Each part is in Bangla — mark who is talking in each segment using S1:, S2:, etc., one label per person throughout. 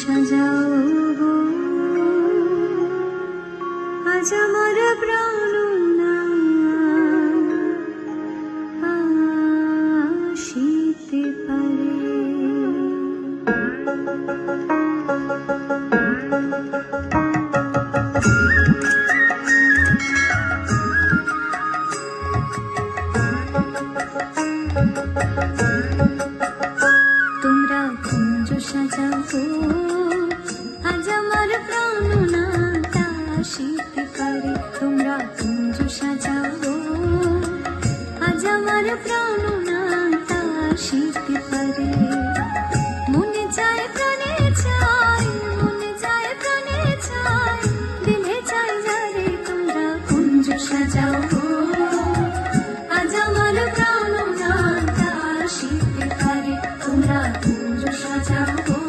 S1: সাজাও গো, আজ আমার প্রাণ আসিতে পারে। তোমরা কুঞ্জ সাজাও গো, আজ আমার প্রাণ আসিতে পারে। তোমরা কুঞ্জ সাজাও গো, আজ আমার প্রাণ আসিতে পারে। মনে চায় প্রাণে চাই, মনে চায় প্রাণে চাই, দিলে চাই যারে। তোমরা কুঞ্জ সাজাও গো, আজ আমার প্রাণ আসিতে পারে। তোমরা কুঞ্জ সাজাও গো,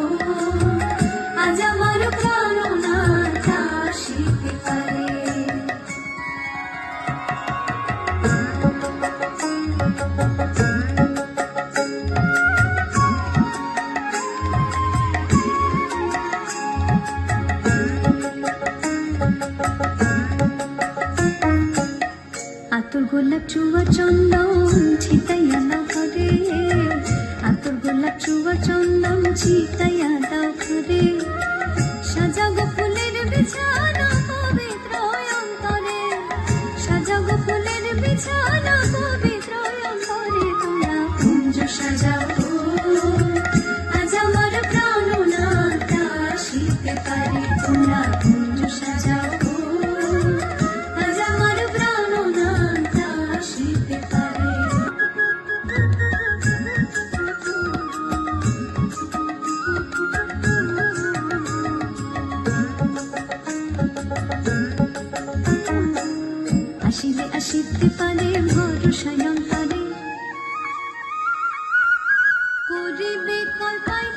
S1: আজ আমার প্রাণ আসিতে পারে। আতর গোলাপ চুয়া চন্দন ছিটাইয়া দাও ঘরে, আতর গোলাপ চুয়া চন্দন ছিটাইয়া দাও ঘরে। সাজাগো ফুলের বিছানা পবিত্র অন্তরে, সাজাগো ফুলের বিছানা পবিত্র অন্তরে। তোমরা কুঞ্জ সাজাও গো, আজ আমার প্রাণ আসিতে পারে। তোমরা কুঞ্জ সাজাও গো, আজ আমার প্রাণ আসিতে পারে। আসিলে আসিতে পারে ভরসায় অন্তরে, করিবে কল্পায়